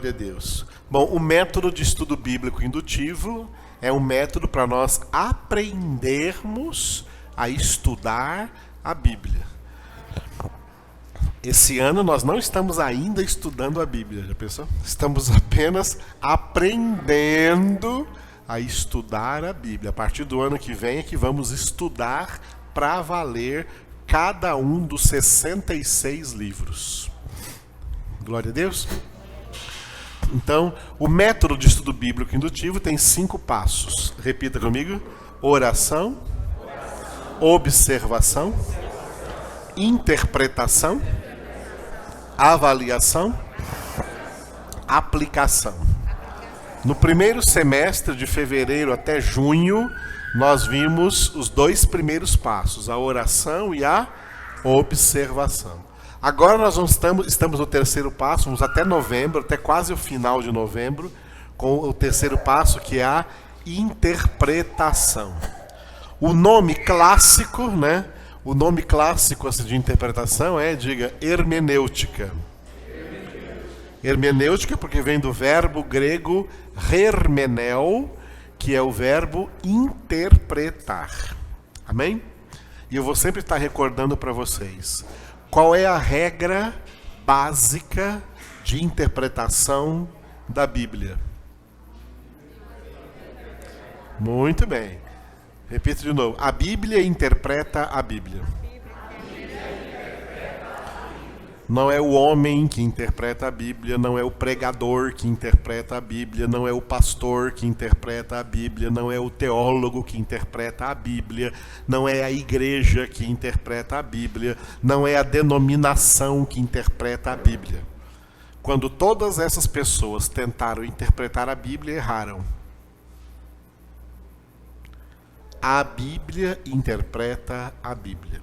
Glória a Deus. Bom, o método de estudo bíblico indutivo é um método para nós aprendermos a estudar a Bíblia. Esse ano nós não estamos ainda estudando a Bíblia, já pensou? Estamos apenas aprendendo a estudar a Bíblia. A partir do ano que vem é que vamos estudar para valer cada um dos 66 livros. Glória a Deus. Então, o método de estudo bíblico indutivo tem 5 passos. Repita comigo. Oração, observação, interpretação, avaliação, aplicação. No primeiro semestre, de fevereiro até junho, nós vimos os 2 primeiros passos, a oração e a observação. Agora nós estamos no terceiro passo, vamos até novembro, até quase o final de novembro, com o terceiro passo, que é a interpretação. O nome clássico, né? O nome clássico assim, de interpretação é, diga, hermenêutica. Hermenêutica porque vem do verbo grego hermeneu, que é o verbo interpretar. Amém? E eu vou sempre estar recordando para vocês. Qual é a regra básica de interpretação da Bíblia? Muito bem. Repito de novo. A Bíblia interpreta a Bíblia. Não é o homem que interpreta a Bíblia, não é o pregador que interpreta a Bíblia, não é o pastor que interpreta a Bíblia, não é o teólogo que interpreta a Bíblia, não é a igreja que interpreta a Bíblia, não é a denominação que interpreta a Bíblia. Quando todas essas pessoas tentaram interpretar a Bíblia, erraram. A Bíblia interpreta a Bíblia.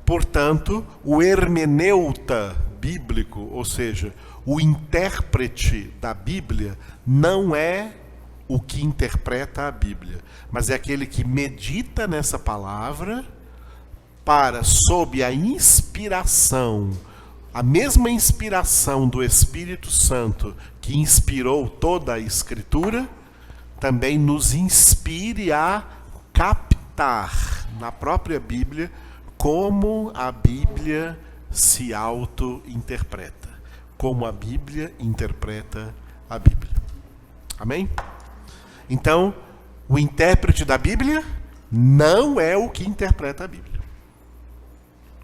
Portanto, o hermeneuta bíblico, ou seja, o intérprete da Bíblia, não é o que interpreta a Bíblia, mas é aquele que medita nessa palavra para, sob a inspiração, a mesma inspiração do Espírito Santo que inspirou toda a Escritura, também nos inspire a captar na própria Bíblia como a Bíblia se auto-interpreta. Como a Bíblia interpreta a Bíblia. Amém? Então, o intérprete da Bíblia não é o que interpreta a Bíblia.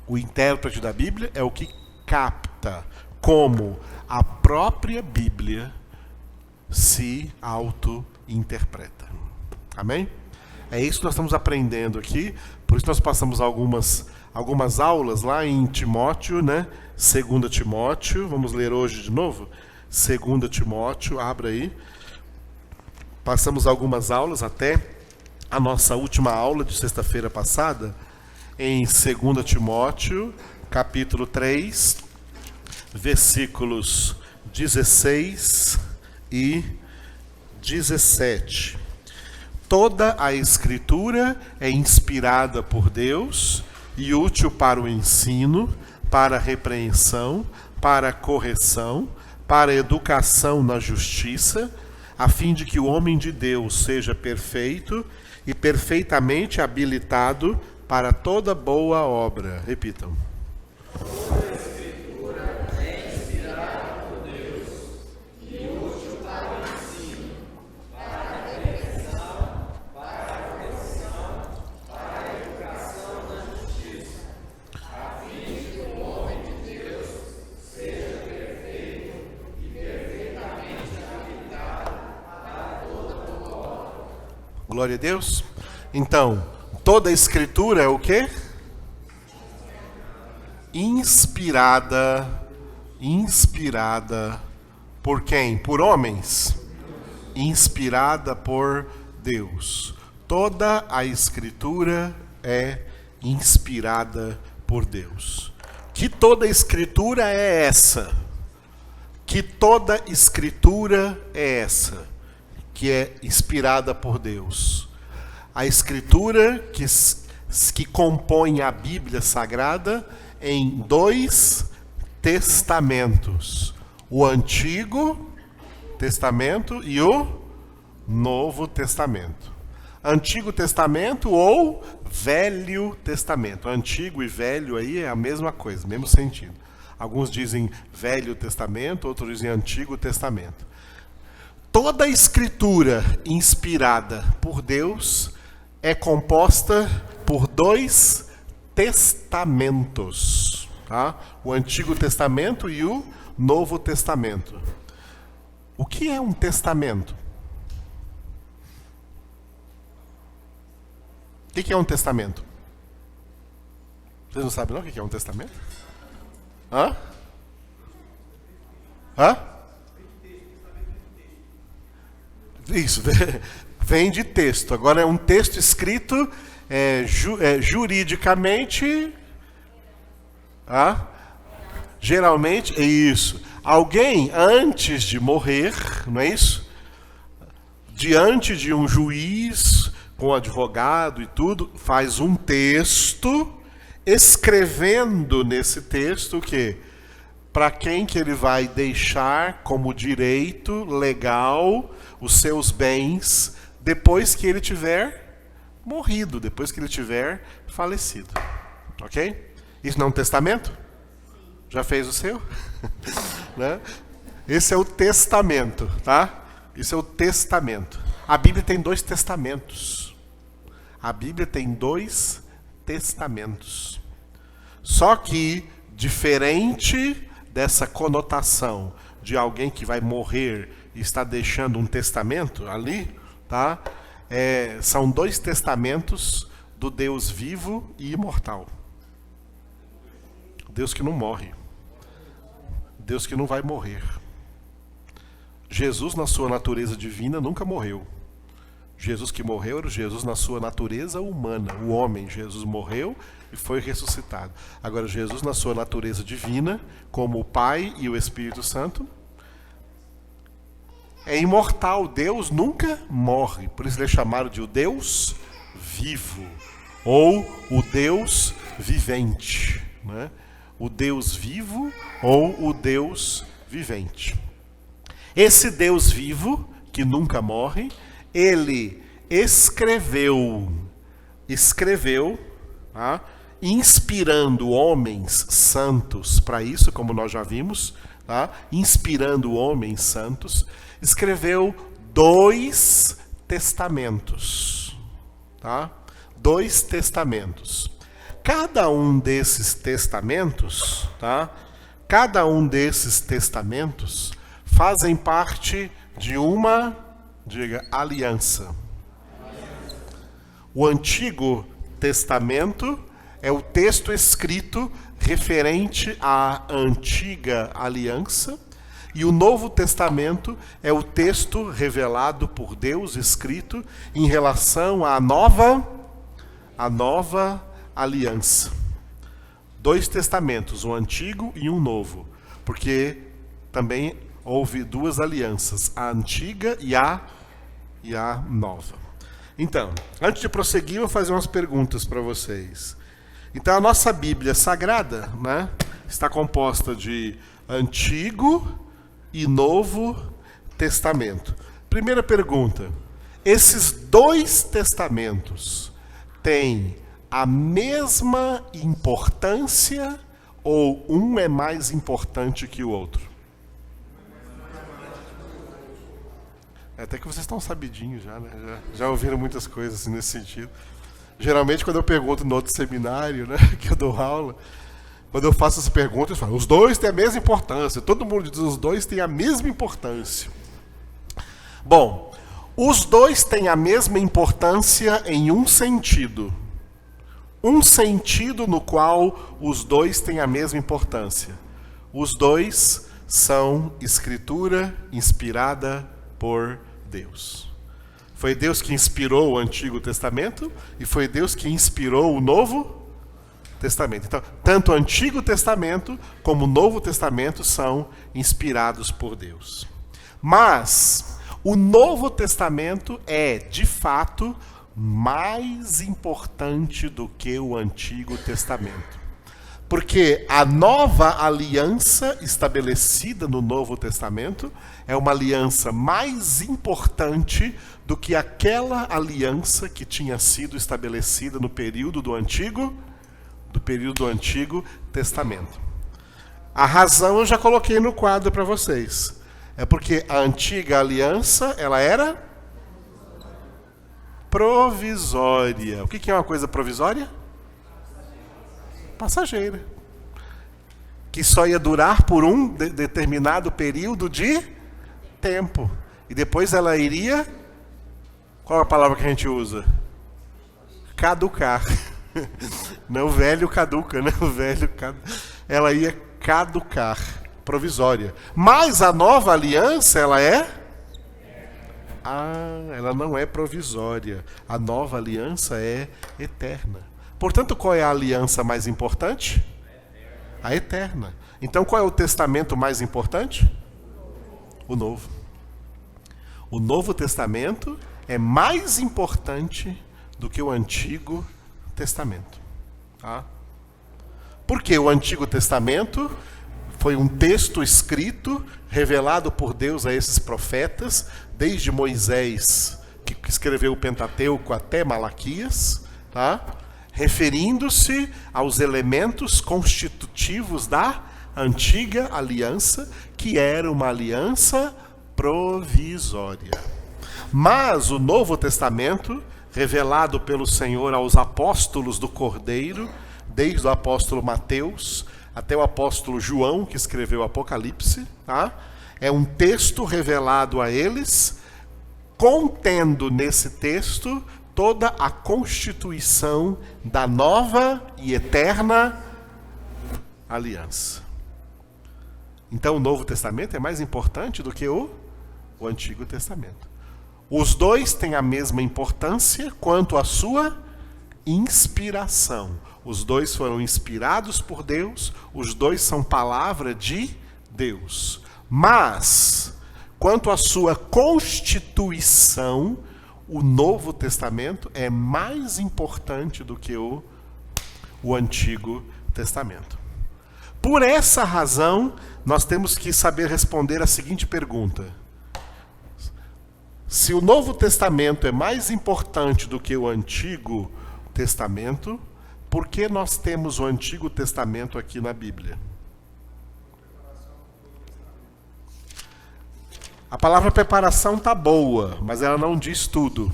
O intérprete da Bíblia é o que capta como a própria Bíblia se auto-interpreta. Amém? É isso que nós estamos aprendendo aqui. Por isso nós passamos algumas aulas lá em Timóteo, né? 2 Timóteo, vamos ler hoje de novo? 2 Timóteo, abra aí. Passamos algumas aulas até a nossa última aula de sexta-feira passada, em 2 Timóteo, capítulo 3, versículos 16 e 17. Toda a Escritura é inspirada por Deus e útil para o ensino, para a repreensão, para a correção, para a educação na justiça, a fim de que o homem de Deus seja perfeito e perfeitamente habilitado para toda boa obra. Repitam. Glória a Deus. Então, toda a Escritura é o quê? Inspirada por quem? Por homens. Inspirada por Deus. Toda a Escritura é inspirada por Deus. Que toda a Escritura é essa? Que toda Escritura é essa? Que é inspirada por Deus. A Escritura que compõe a Bíblia Sagrada em 2 testamentos. O Antigo Testamento e o Novo Testamento. Antigo Testamento ou Velho Testamento. Antigo e velho aí é a mesma coisa, mesmo sentido. Alguns dizem Velho Testamento, outros dizem Antigo Testamento. Toda a escritura inspirada por Deus é composta por 2 testamentos, tá? O Antigo Testamento e o Novo Testamento. O que é um testamento? O que é um testamento? Vocês não sabem não o que é um testamento? Hã? Hã? Isso, vem de texto. Agora é um texto escrito juridicamente. Geralmente, é isso. Alguém, antes de morrer, não é isso? Diante de um juiz, com advogado e tudo, faz um texto, escrevendo nesse texto o quê? Para quem que ele vai deixar como direito legal os seus bens depois que ele tiver morrido, depois que ele tiver falecido. Ok? Isso não é um testamento? Já fez o seu? Né? Esse é o testamento, tá? Isso é o testamento. A Bíblia tem 2 testamentos. A Bíblia tem 2 testamentos. Só que, diferente dessa conotação de alguém que vai morrer e está deixando um testamento ali, tá? São 2 testamentos do Deus vivo e imortal. Deus que não morre. Deus que não vai morrer. Jesus, na sua natureza divina, nunca morreu. Jesus que morreu era Jesus na sua natureza humana. O homem, Jesus morreu e foi ressuscitado. Agora, Jesus na sua natureza divina, como o Pai e o Espírito Santo, é imortal. Deus nunca morre. Por isso ele é chamado de o Deus vivo. Ou o Deus vivente. Né? O Deus vivo ou o Deus vivente. Esse Deus vivo, que nunca morre, ele escreveu, tá? Inspirando homens santos para isso, como nós já vimos, tá? Inspirando homens santos, escreveu 2 testamentos, tá? 2 testamentos. Cada um desses testamentos, tá? Cada um desses testamentos fazem parte de uma, diga, aliança. O Antigo Testamento é o texto escrito referente à antiga aliança, e o Novo Testamento é o texto revelado por Deus, escrito em relação à nova aliança. 2 testamentos, um antigo e um novo, porque também houve 2 alianças, a antiga e a nova. Então, antes de prosseguir, eu vou fazer umas perguntas para vocês. Então, a nossa Bíblia Sagrada, né, está composta de Antigo e Novo Testamento. Primeira pergunta: esses 2 testamentos têm a mesma importância ou um é mais importante que o outro? Até que vocês estão sabidinhos já, né? Já ouviram muitas coisas assim, nesse sentido. Geralmente, quando eu pergunto no outro seminário, né, que eu dou aula, quando eu faço essa pergunta, eu falo, os 2 têm a mesma importância. Todo mundo diz, os 2 têm a mesma importância. Bom, os 2 têm a mesma importância em um sentido. Um sentido no qual os 2 têm a mesma importância. Os 2 são escritura inspirada por Deus. Foi Deus que inspirou o Antigo Testamento e foi Deus que inspirou o Novo Testamento. Então, tanto o Antigo Testamento como o Novo Testamento são inspirados por Deus. Mas o Novo Testamento é, de fato, mais importante do que o Antigo Testamento. Porque a nova aliança estabelecida no Novo Testamento é uma aliança mais importante do que aquela aliança que tinha sido estabelecida no período do Antigo Testamento. A razão eu já coloquei no quadro para vocês. É porque a antiga aliança, ela era provisória. O que é uma coisa provisória? Passageira. Que só ia durar por um determinado período de tempo. E depois ela iria... Qual é a palavra que a gente usa? Caducar. Não, o velho caduca, né? Ela ia caducar. Provisória. Mas a nova aliança, ela é... ela não é provisória. A nova aliança é eterna. Portanto, qual é a aliança mais importante? A eterna. Então, qual é o testamento mais importante? O Novo. O Novo Testamento é mais importante do que o Antigo Testamento. Tá? Porque o Antigo Testamento foi um texto escrito, revelado por Deus a esses profetas, desde Moisés, que escreveu o Pentateuco, até Malaquias, tá? Referindo-se aos elementos constitutivos da antiga aliança, que era uma aliança provisória. Mas o Novo Testamento, revelado pelo Senhor aos apóstolos do Cordeiro, desde o apóstolo Mateus até o apóstolo João, que escreveu o Apocalipse, tá? É um texto revelado a eles, contendo nesse texto toda a constituição da nova e eterna aliança. Então o Novo Testamento é mais importante do que o Antigo Testamento. Os dois têm a mesma importância quanto à sua inspiração. Os dois foram inspirados por Deus, os dois são palavra de Deus. Mas, quanto à sua constituição, o Novo Testamento é mais importante do que o Antigo Testamento. Por essa razão, nós temos que saber responder a seguinte pergunta: se o Novo Testamento é mais importante do que o Antigo Testamento, por que nós temos o Antigo Testamento aqui na Bíblia? A palavra preparação está boa, mas ela não diz tudo.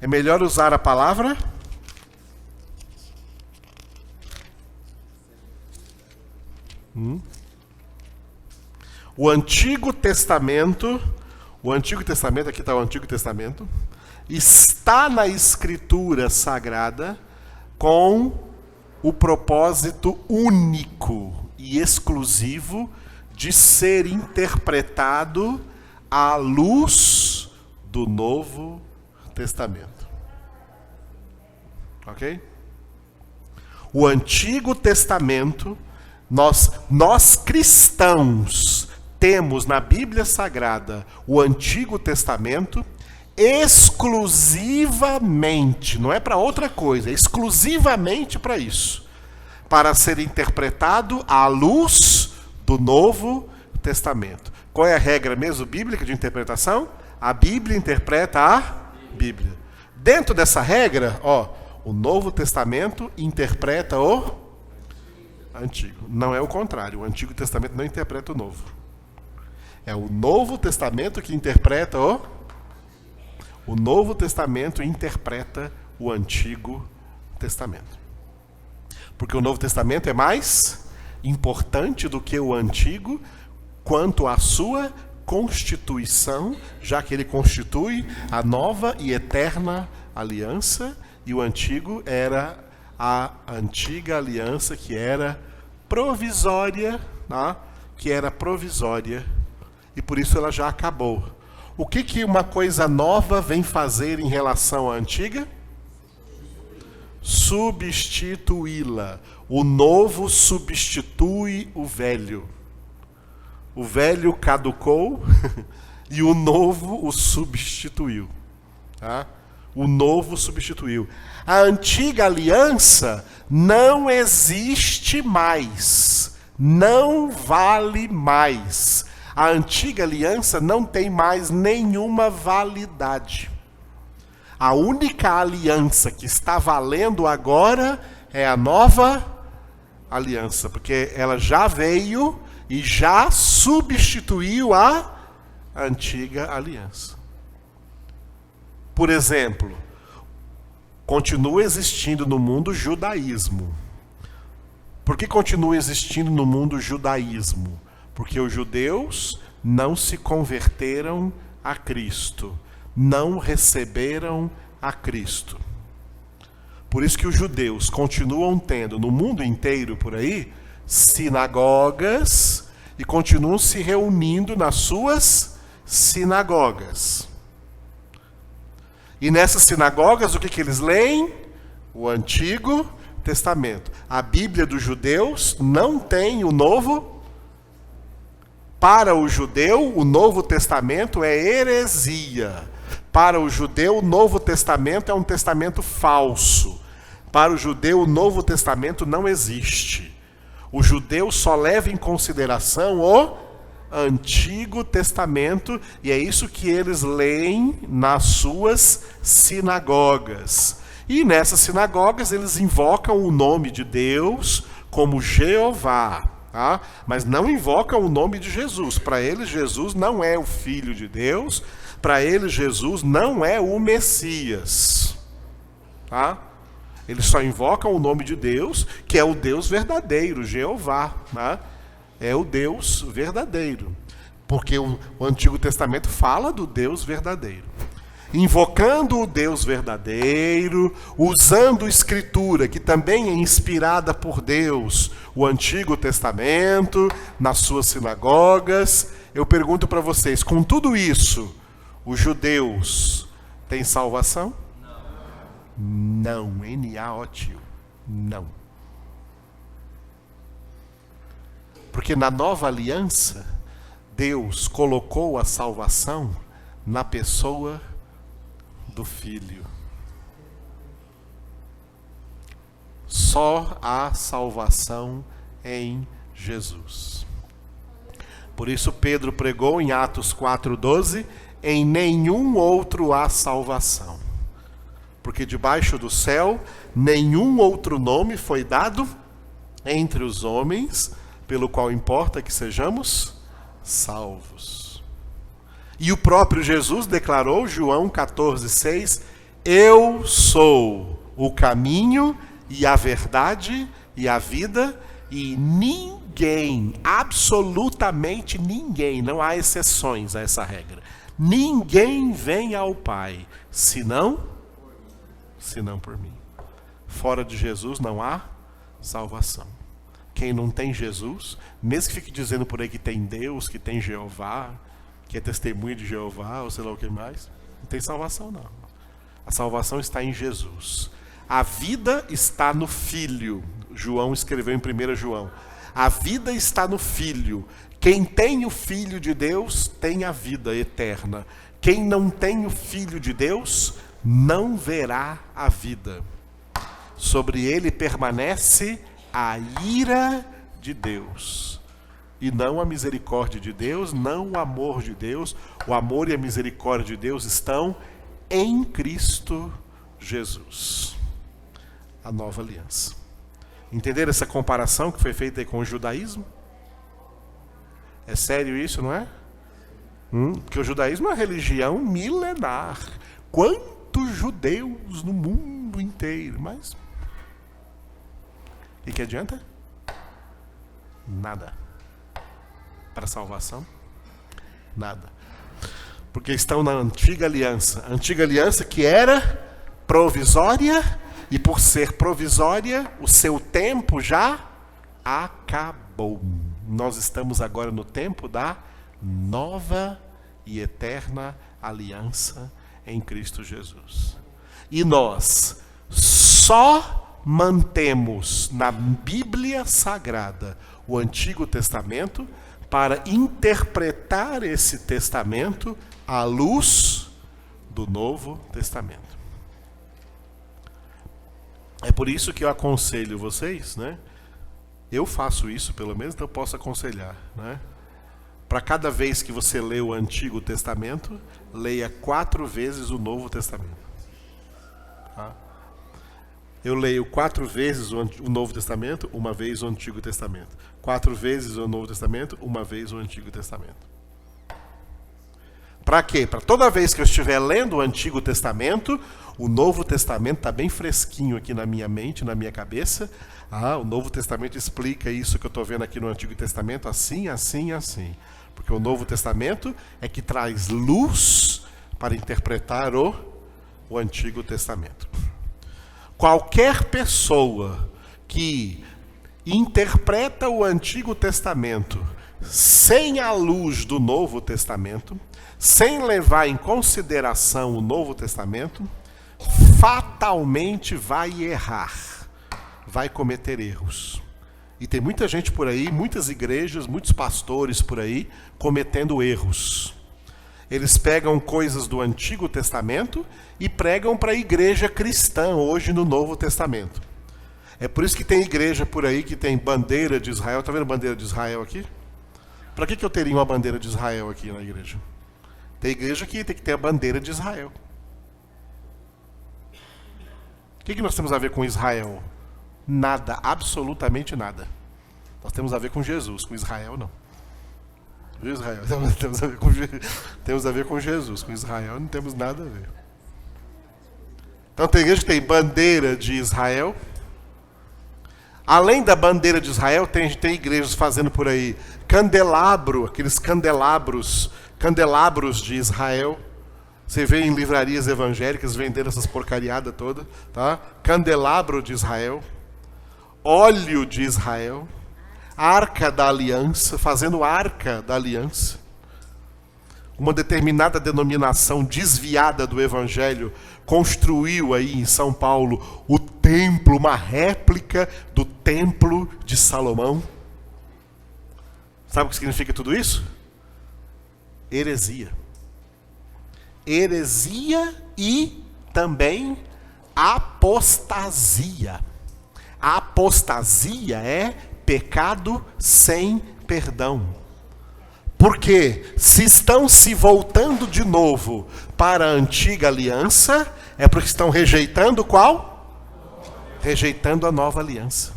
É melhor usar a palavra O Antigo Testamento, aqui está o Antigo Testamento, está na Escritura Sagrada com o propósito único e exclusivo de ser interpretado à luz do Novo Testamento. Ok? O Antigo Testamento, nós cristãos temos na Bíblia Sagrada o Antigo Testamento exclusivamente, não é para outra coisa, é exclusivamente para isso, para ser interpretado à luz do Novo Testamento. Qual é a regra mesmo bíblica de interpretação? A Bíblia interpreta a Bíblia. Dentro dessa regra, o Novo Testamento interpreta o Antigo. Não é o contrário, o Antigo Testamento não interpreta o Novo. É o Novo Testamento que interpreta o Novo Testamento interpreta o Antigo Testamento. Porque o Novo Testamento é mais importante do que o Antigo quanto à sua constituição, já que ele constitui a nova e eterna aliança, e o Antigo era a antiga aliança que era provisória, tá? E por isso ela já acabou. O que uma coisa nova vem fazer em relação à antiga? Substituí-la. O novo substitui o velho. O velho caducou e o novo o substituiu. Tá? O novo substituiu. A antiga aliança não existe mais. Não vale mais. A antiga aliança não tem mais nenhuma validade. A única aliança que está valendo agora é a nova aliança, porque ela já veio e já substituiu a antiga aliança. Por exemplo, continua existindo no mundo o judaísmo. Por que continua existindo no mundo o judaísmo? Porque os judeus não se converteram a Cristo, não receberam a Cristo. Por isso que os judeus continuam tendo no mundo inteiro por aí sinagogas e continuam se reunindo nas suas sinagogas. E nessas sinagogas o que eles leem? O Antigo Testamento. A Bíblia dos judeus não tem o Novo. Para o judeu, o Novo Testamento é heresia. Para o judeu, o Novo Testamento é um testamento falso. Para o judeu, o Novo Testamento não existe. O judeu só leva em consideração o Antigo Testamento, e é isso que eles leem nas suas sinagogas. E nessas sinagogas eles invocam o nome de Deus como Jeová, tá? Mas não invocam o nome de Jesus. Para eles, Jesus não é o Filho de Deus. Para eles, Jesus não é o Messias. Tá? Eles só invocam o nome de Deus, que é o Deus verdadeiro, Jeová. Tá? É o Deus verdadeiro. Porque o Antigo Testamento fala do Deus verdadeiro. Invocando o Deus verdadeiro, usando Escritura, que também é inspirada por Deus, o Antigo Testamento, nas suas sinagogas. Eu pergunto para vocês, com tudo isso, os judeus têm salvação? Não. N-A-O-T-I-O. Não. Porque na nova aliança, Deus colocou a salvação na pessoa do Filho. Só há salvação em Jesus. Por isso Pedro pregou em Atos 4:12, em nenhum outro há salvação. Porque debaixo do céu nenhum outro nome foi dado entre os homens, pelo qual importa que sejamos salvos. E o próprio Jesus declarou, João 14:6, eu sou o caminho e a verdade e a vida, e ninguém, absolutamente ninguém, não há exceções a essa regra, ninguém vem ao Pai, senão por mim. Fora de Jesus não há salvação. Quem não tem Jesus, mesmo que fique dizendo por aí que tem Deus, que tem Jeová, que é testemunha de Jeová, ou sei lá o que mais, não tem salvação não. A salvação está em Jesus. A vida está no Filho. João escreveu em 1 João. A vida está no Filho. Quem tem o Filho de Deus tem a vida eterna. Quem não tem o Filho de Deus não verá a vida. Sobre ele permanece a ira de Deus. E não a misericórdia de Deus, não o amor de Deus. O amor e a misericórdia de Deus estão em Cristo Jesus. A nova aliança. Entenderam essa comparação que foi feita aí com o judaísmo? É sério isso, não é? Porque o judaísmo é uma religião milenar. Quantos judeus no mundo inteiro? Mas e que adianta? Nada. Para salvação? Nada. Porque estão na antiga aliança. A antiga aliança que era provisória, e por ser provisória, o seu tempo já acabou. Nós estamos agora no tempo da nova e eterna aliança em Cristo Jesus. E nós só mantemos na Bíblia Sagrada o Antigo Testamento para interpretar esse testamento à luz do Novo Testamento. É por isso que eu aconselho vocês, né? Eu faço isso, pelo menos, então eu posso aconselhar, né? Para cada vez que você lê o Antigo Testamento, leia 4 vezes o Novo Testamento. Tá? Eu leio 4 vezes o Novo Testamento, 1 vez o Antigo Testamento. 4 vezes o Novo Testamento, 1 vez o Antigo Testamento. Para quê? Para toda vez que eu estiver lendo o Antigo Testamento, o Novo Testamento está bem fresquinho aqui na minha mente, na minha cabeça. O Novo Testamento explica isso que eu estou vendo aqui no Antigo Testamento, assim, assim, assim. Porque o Novo Testamento é que traz luz para interpretar o Antigo Testamento. Qualquer pessoa que interpreta o Antigo Testamento sem a luz do Novo Testamento, sem levar em consideração o Novo Testamento, fatalmente vai errar, vai cometer erros. E tem muita gente por aí, muitas igrejas, muitos pastores por aí, cometendo erros. Eles pegam coisas do Antigo Testamento e pregam para a igreja cristã hoje no Novo Testamento. É por isso que tem igreja por aí que tem bandeira de Israel. Está vendo a bandeira de Israel aqui? Para que eu teria uma bandeira de Israel aqui na igreja? Tem igreja que tem que ter a bandeira de Israel. O que nós temos a ver com Israel? Nada, absolutamente nada. Nós temos a ver com Jesus, com Israel não. Israel, temos a ver com Jesus, com Israel não temos nada a ver. Então tem igreja que tem bandeira de Israel. Além da bandeira de Israel, tem igrejas fazendo por aí candelabro, aqueles candelabros de Israel. Você vê em livrarias evangélicas vendendo essas porcariadas toda, tá? Candelabro de Israel, óleo de Israel, arca da aliança, fazendo arca da aliança. Uma determinada denominação desviada do evangelho construiu aí em São Paulo o templo, uma réplica do templo de Salomão. Sabe o que significa tudo isso? Heresia. Heresia e também apostasia. A apostasia é pecado sem perdão. Porque se estão se voltando de novo para a antiga aliança, é porque estão rejeitando qual? Rejeitando a nova aliança.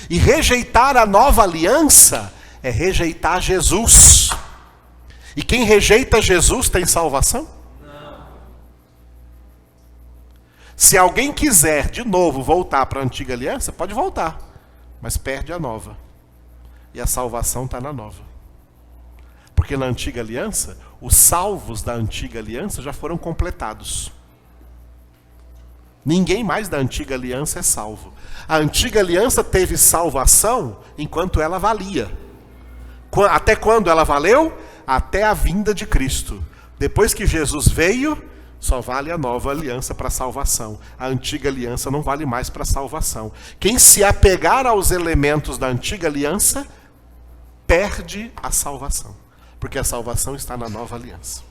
E rejeitar a nova aliança é rejeitar Jesus. E quem rejeita Jesus tem salvação? Não. Se alguém quiser de novo voltar para a antiga aliança, pode voltar, mas perde a nova. E a salvação está na nova. Porque na antiga aliança, os salvos da antiga aliança já foram completados. Ninguém mais da antiga aliança é salvo. A antiga aliança teve salvação enquanto ela valia. Até quando ela valeu? Até a vinda de Cristo. Depois que Jesus veio, só vale a nova aliança para salvação. A antiga aliança não vale mais para salvação. Quem se apegar aos elementos da antiga aliança, perde a salvação. Porque a salvação está na nova aliança.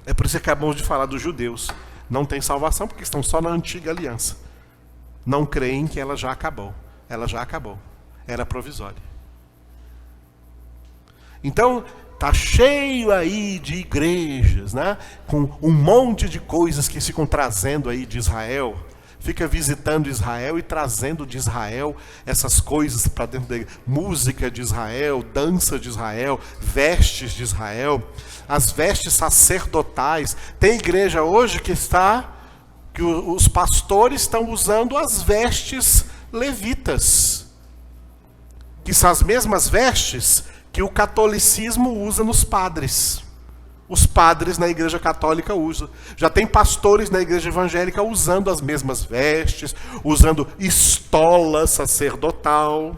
É por isso que acabamos de falar dos judeus. Não tem salvação porque estão só na antiga aliança. Não creem que ela já acabou. Ela já acabou. Era provisória. Então, está cheio aí de igrejas, né? Com um monte de coisas que ficam trazendo aí de Israel. Fica visitando Israel e trazendo de Israel essas coisas para dentro da música de Israel, dança de Israel, vestes de Israel, as vestes sacerdotais. Tem igreja hoje que os pastores estão usando as vestes levitas, que são as mesmas vestes que o catolicismo usa nos padres. Os padres na igreja católica usam. Já tem pastores na igreja evangélica usando as mesmas vestes, usando estola sacerdotal.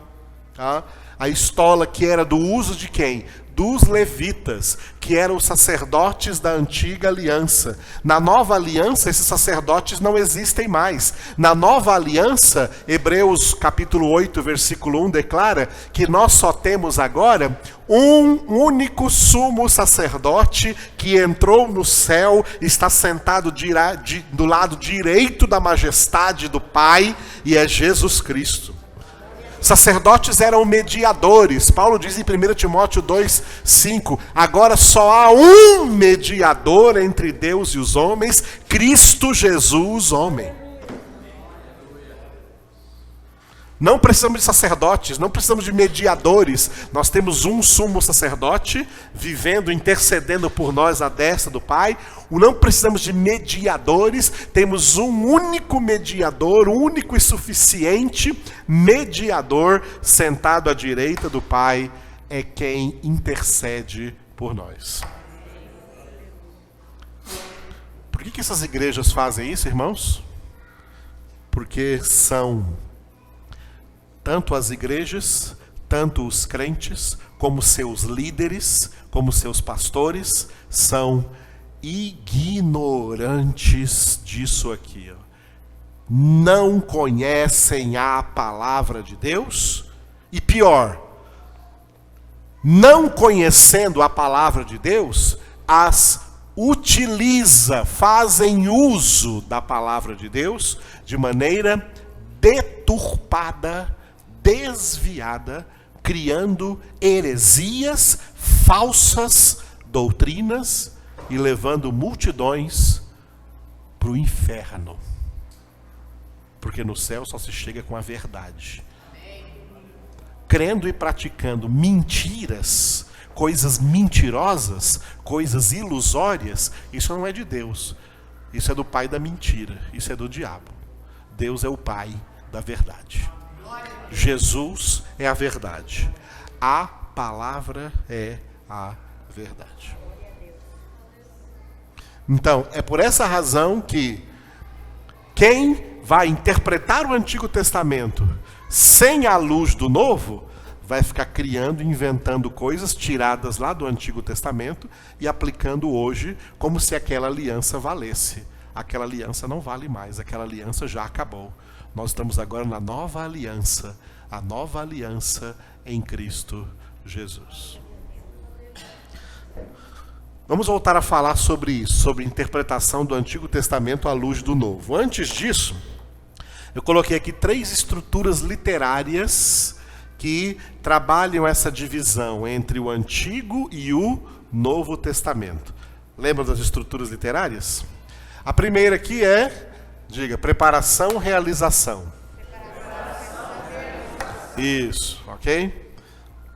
Tá? A estola que era do uso de quem? dos levitas, que eram os sacerdotes da antiga aliança. Na nova aliança, esses sacerdotes não existem mais. Na nova aliança, Hebreus capítulo 8, versículo 1 declara que nós só temos agora um único sumo sacerdote que entrou no céu, está sentado do lado direito da majestade do Pai, e é Jesus Cristo. Sacerdotes eram mediadores. Paulo diz em 1 Timóteo 2:5, agora só há um mediador entre Deus e os homens, Cristo Jesus, homem. Não precisamos de sacerdotes, não precisamos de mediadores. Nós temos um sumo sacerdote, vivendo, intercedendo por nós à destra do Pai. Não precisamos de mediadores, temos um único mediador, um único e suficiente mediador, sentado à direita do Pai, é quem intercede por nós. Por que essas igrejas fazem isso, irmãos? Porque são tanto as igrejas, tanto os crentes, como seus líderes, como seus pastores, são ignorantes disso aqui. Não conhecem a palavra de Deus, e pior, não conhecendo a palavra de Deus, as utiliza, fazem uso da palavra de Deus de maneira deturpada, desviada, criando heresias, falsas doutrinas e levando multidões para o inferno. Porque no céu só se chega com a verdade. Crendo e praticando mentiras, coisas mentirosas, coisas ilusórias, isso não é de Deus. Isso é do pai da mentira, isso é do diabo. Deus é o pai da verdade. Jesus é a verdade. A palavra é a verdade. Então, é por essa razão que quem vai interpretar o Antigo Testamento sem a luz do Novo, vai ficar criando, inventando coisas tiradas lá do Antigo Testamento e aplicando hoje como se aquela aliança valesse. Aquela aliança não vale mais, aquela aliança já acabou. Nós estamos agora na nova aliança, a nova aliança em Cristo Jesus. Vamos voltar a falar sobre isso, sobre interpretação do Antigo Testamento à luz do Novo. Antes disso, eu coloquei aqui 3 estruturas literárias que trabalham essa divisão entre o Antigo e o Novo Testamento. Lembra das estruturas literárias? A primeira aqui é, diga, preparação, realização. Isso, ok?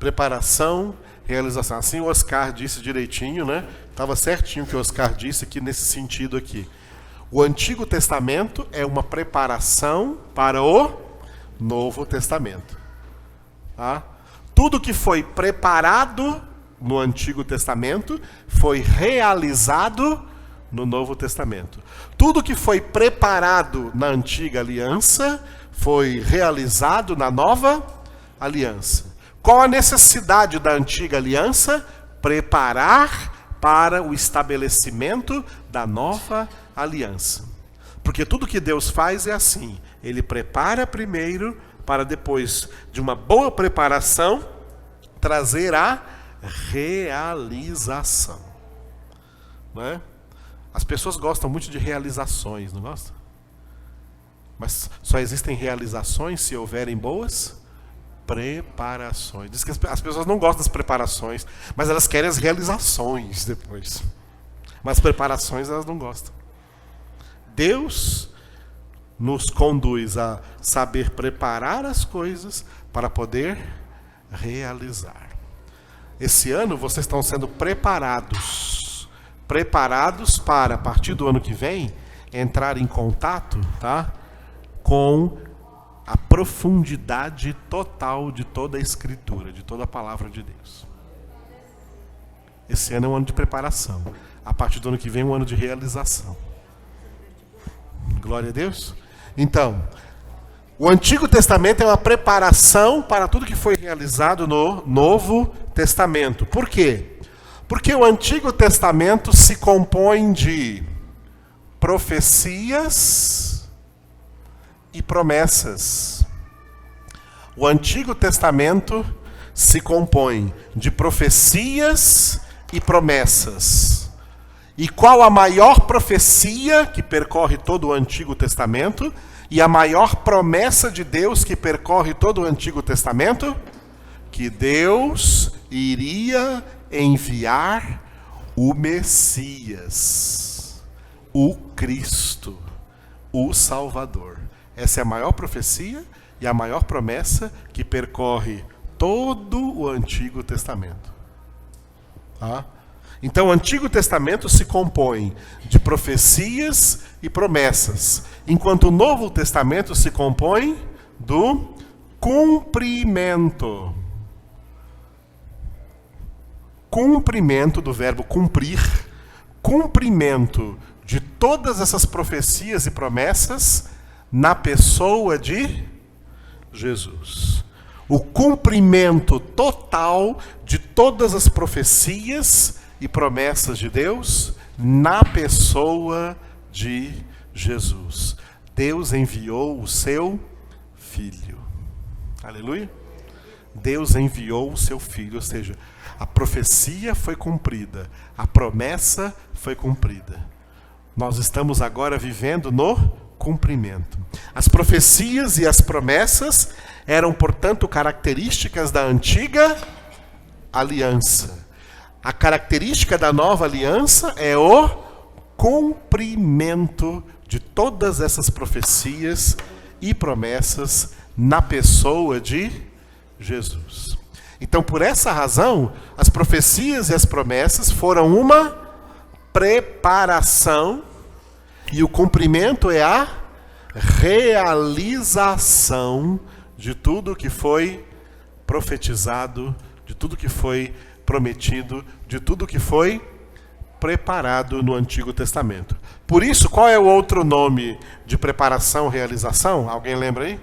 Preparação, realização. Assim o Oscar disse direitinho, né? Estava certinho o que o Oscar disse aqui nesse sentido aqui. O Antigo Testamento é uma preparação para o Novo Testamento. Tá? Tudo que foi preparado no Antigo Testamento foi realizado no Novo Testamento. Tudo que foi preparado na Antiga Aliança foi realizado na Nova Aliança. Qual a necessidade da Antiga Aliança? Preparar para o estabelecimento da Nova Aliança. Porque tudo que Deus faz é assim. Ele prepara primeiro para depois de uma boa preparação trazer a realização. Não é? As pessoas gostam muito de realizações, não gostam? Mas só existem realizações se houverem boas preparações. Diz que as pessoas não gostam das preparações, mas elas querem as realizações depois. Mas preparações elas não gostam. Deus nos conduz a saber preparar as coisas para poder realizar. Esse ano vocês estão sendo preparados para, a partir do ano que vem, entrar em contato, tá, com a profundidade total de toda a Escritura, de toda a palavra de Deus. Esse ano é um ano de preparação. A partir do ano que vem é um ano de realização. Glória a Deus. Então, O Antigo Testamento é uma preparação para tudo que foi realizado no Novo Testamento. Por quê? Porque o Antigo Testamento se compõe de profecias e promessas. O Antigo Testamento se compõe de profecias e promessas. E qual a maior profecia que percorre todo o Antigo Testamento? E a maior promessa de Deus que percorre todo o Antigo Testamento? Que Deus iria enviar o Messias, o Cristo, o Salvador. Essa é a maior profecia e a maior promessa que percorre todo o Antigo Testamento. Tá? Então, o Antigo Testamento se compõe de profecias e promessas, enquanto o Novo Testamento se compõe do cumprimento. Cumprimento do verbo cumprir, cumprimento de todas essas profecias e promessas na pessoa de Jesus. O cumprimento total de todas as profecias e promessas de Deus na pessoa de Jesus. Deus enviou o seu Filho. Aleluia. Deus enviou o seu Filho, ou seja, a profecia foi cumprida, a promessa foi cumprida. Nós estamos agora vivendo no cumprimento. As profecias e as promessas eram, portanto, características da antiga aliança. A característica da nova aliança é o cumprimento de todas essas profecias e promessas na pessoa de Jesus. Então, por essa razão, as profecias e as promessas foram uma preparação e o cumprimento é a realização de tudo que foi profetizado, de tudo que foi prometido, de tudo que foi preparado no Antigo Testamento. Por isso, qual é o outro nome de preparação, realização? Alguém lembra aí?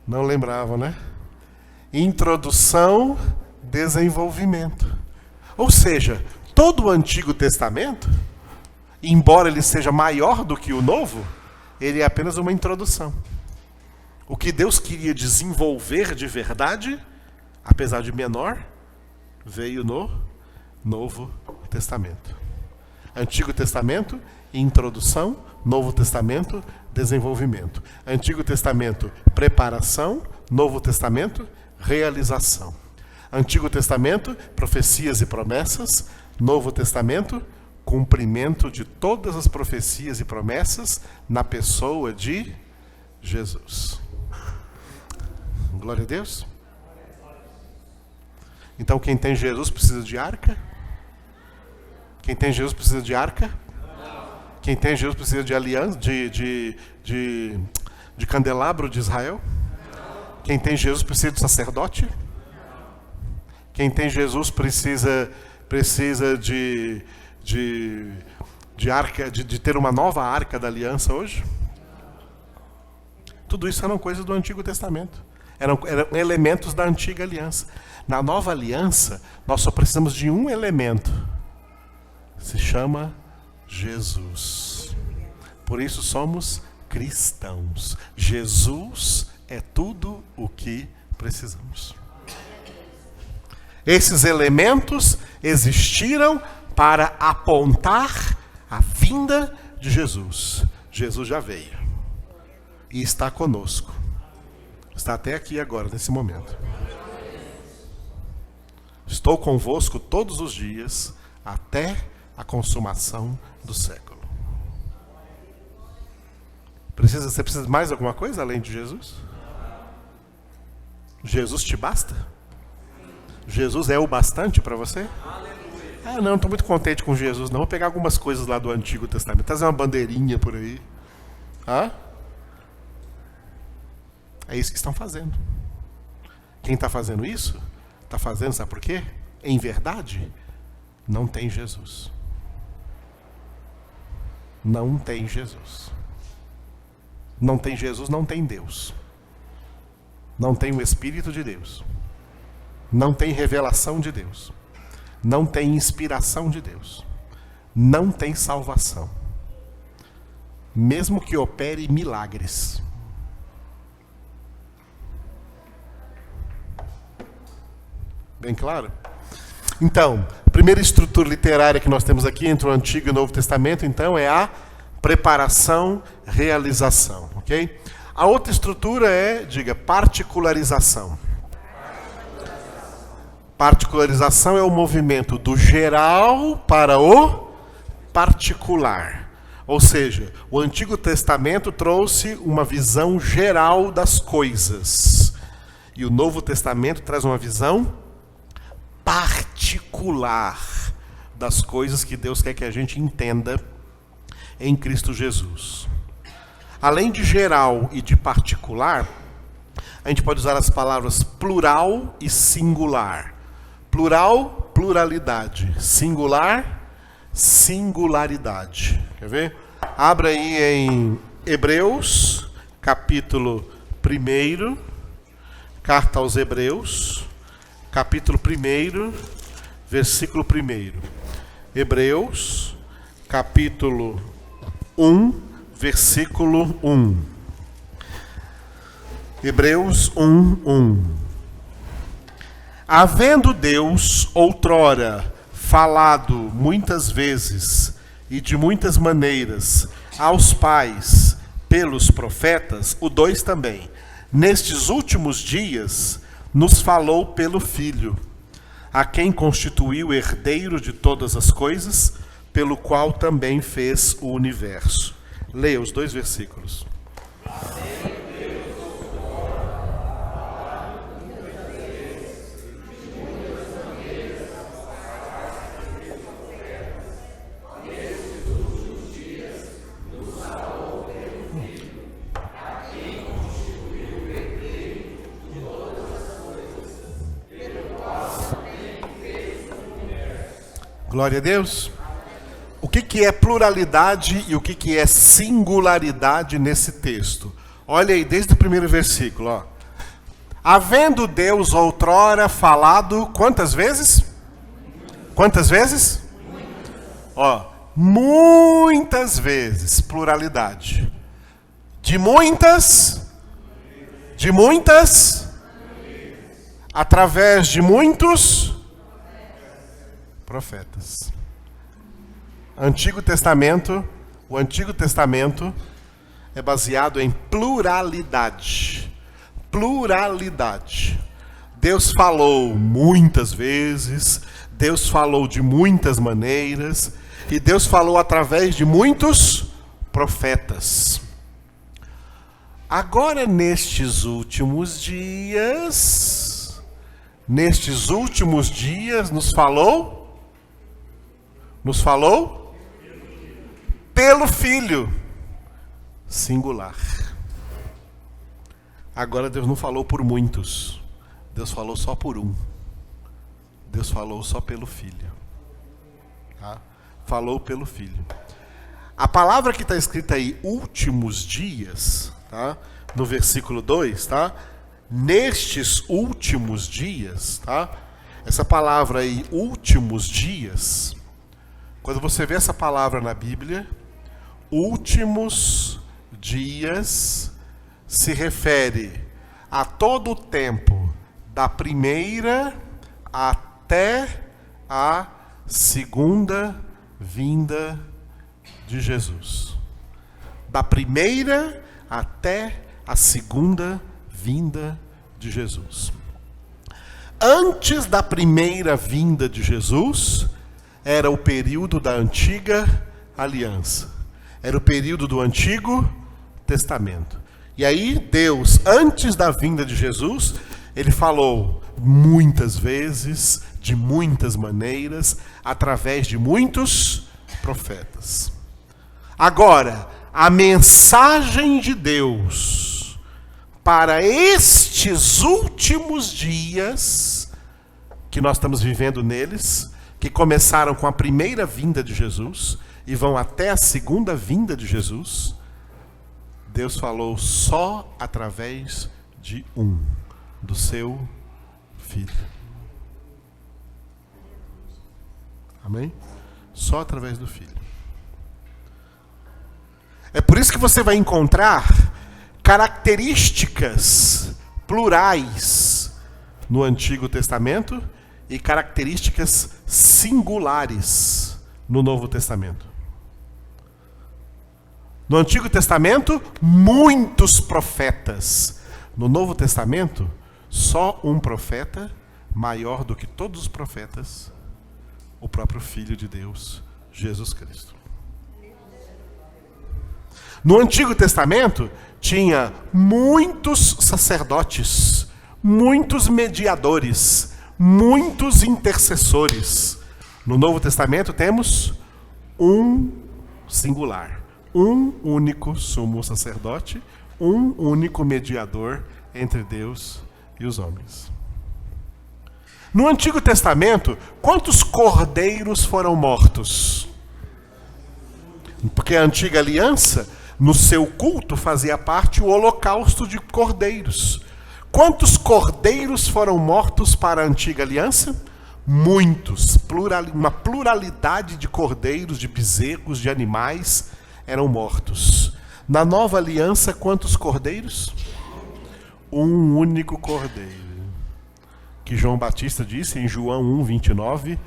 Não lembravam, né? Introdução, desenvolvimento. Ou seja, todo o Antigo Testamento, embora ele seja maior do que o Novo, ele é apenas uma introdução. O que Deus queria desenvolver de verdade, apesar de menor, veio no Novo Testamento. Antigo Testamento, introdução. Novo Testamento, desenvolvimento. Antigo Testamento, preparação. Novo Testamento, realização. Antigo Testamento, profecias e promessas. Novo Testamento, cumprimento de todas as profecias e promessas na pessoa de Jesus. Glória a Deus. Então, quem tem Jesus precisa de arca? Quem tem Jesus precisa de arca? Quem tem Jesus precisa de aliança, de candelabro de Israel? Quem tem Jesus precisa de sacerdote? Quem tem Jesus precisa de arca, de ter uma nova arca da aliança hoje? Tudo isso eram coisas do Antigo Testamento. Eram elementos da antiga aliança. Na nova aliança, nós só precisamos de um elemento. Se chama Jesus. Por isso somos cristãos. Jesus é tudo o que precisamos. Esses elementos existiram para apontar a vinda de Jesus. Jesus já veio e está conosco. Está até aqui agora, nesse momento. Estou convosco todos os dias, até a consumação do século. Você precisa de mais alguma coisa além de Jesus? Jesus te basta? Jesus é o bastante para você? Ah, não estou muito contente com Jesus, não. Vou pegar algumas coisas lá do Antigo Testamento, trazer uma bandeirinha por aí. Ah? É isso que estão fazendo. Quem está fazendo isso, está fazendo, sabe por quê? Em verdade, Não tem Jesus. Não tem Jesus. Não tem Jesus, não tem Deus. Não tem o Espírito de Deus. Não tem revelação de Deus. Não tem inspiração de Deus. Não tem salvação. Mesmo que opere milagres. Bem claro? Então, a primeira estrutura literária que nós temos aqui entre o Antigo e o Novo Testamento, então, é a preparação, realização, ok? A outra estrutura é, diga, particularização. Particularização é o movimento do geral para o particular. Ou seja, o Antigo Testamento trouxe uma visão geral das coisas. E o Novo Testamento traz uma visão particular das coisas que Deus quer que a gente entenda em Cristo Jesus. Além de geral e de particular, a gente pode usar as palavras plural e singular. Plural, pluralidade. Singular, singularidade. Quer ver? Abra aí em Hebreus, capítulo 1, carta aos Hebreus, capítulo 1, versículo 1. Hebreus, capítulo 1, versículo 1. Hebreus 1. Havendo Deus outrora falado muitas vezes e de muitas maneiras aos pais pelos profetas, o 2 também, nestes últimos dias nos falou pelo Filho, a quem constituiu herdeiro de todas as coisas, pelo qual também fez o universo. Leia os 2 versículos. Glória a Deus. O que é pluralidade e o que é singularidade nesse texto? Olha aí, desde o primeiro versículo. Ó. Havendo Deus outrora falado, quantas vezes? Quantas vezes? Ó, muitas vezes, pluralidade. De muitas? De muitas? Através de muitos? Profetas. O Antigo Testamento é baseado em pluralidade. Pluralidade. Deus falou muitas vezes, Deus falou de muitas maneiras, e Deus falou através de muitos profetas. Agora, nestes últimos dias, nos falou pelo Filho, singular. Agora Deus não falou por muitos, Deus falou só por um. Deus falou só pelo Filho. Tá? Falou pelo Filho. A palavra que está escrita aí, últimos dias, tá? No versículo 2, tá? Nestes últimos dias, tá? Essa palavra aí, últimos dias, quando você vê essa palavra na Bíblia, últimos dias se refere a todo o tempo, da primeira até a segunda vinda de Jesus. Da primeira até a segunda vinda de Jesus. Antes da primeira vinda de Jesus, era o período da antiga aliança. Era o período do Antigo Testamento. E aí Deus, antes da vinda de Jesus, ele falou muitas vezes, de muitas maneiras, através de muitos profetas. Agora, a mensagem de Deus para estes últimos dias que nós estamos vivendo neles, que começaram com a primeira vinda de Jesus e vão até a segunda vinda de Jesus, Deus falou só através de do seu Filho. Amém? Só através do Filho. É por isso que você vai encontrar características plurais no Antigo Testamento e características singulares no Novo Testamento. No Antigo Testamento, muitos profetas. No Novo Testamento, só um profeta, maior do que todos os profetas, o próprio Filho de Deus, Jesus Cristo. No Antigo Testamento, tinha muitos sacerdotes, muitos mediadores, muitos intercessores. No Novo Testamento, temos um singular, um único sumo sacerdote, um único mediador entre Deus e os homens. No Antigo Testamento, quantos cordeiros foram mortos? Porque a antiga aliança, no seu culto, fazia parte o holocausto de cordeiros. Quantos cordeiros foram mortos para a antiga aliança? Muitos. Uma pluralidade de cordeiros, de bezerros, de animais eram mortos. Na nova aliança, quantos cordeiros? Um único cordeiro. Que João Batista disse em João 1:29,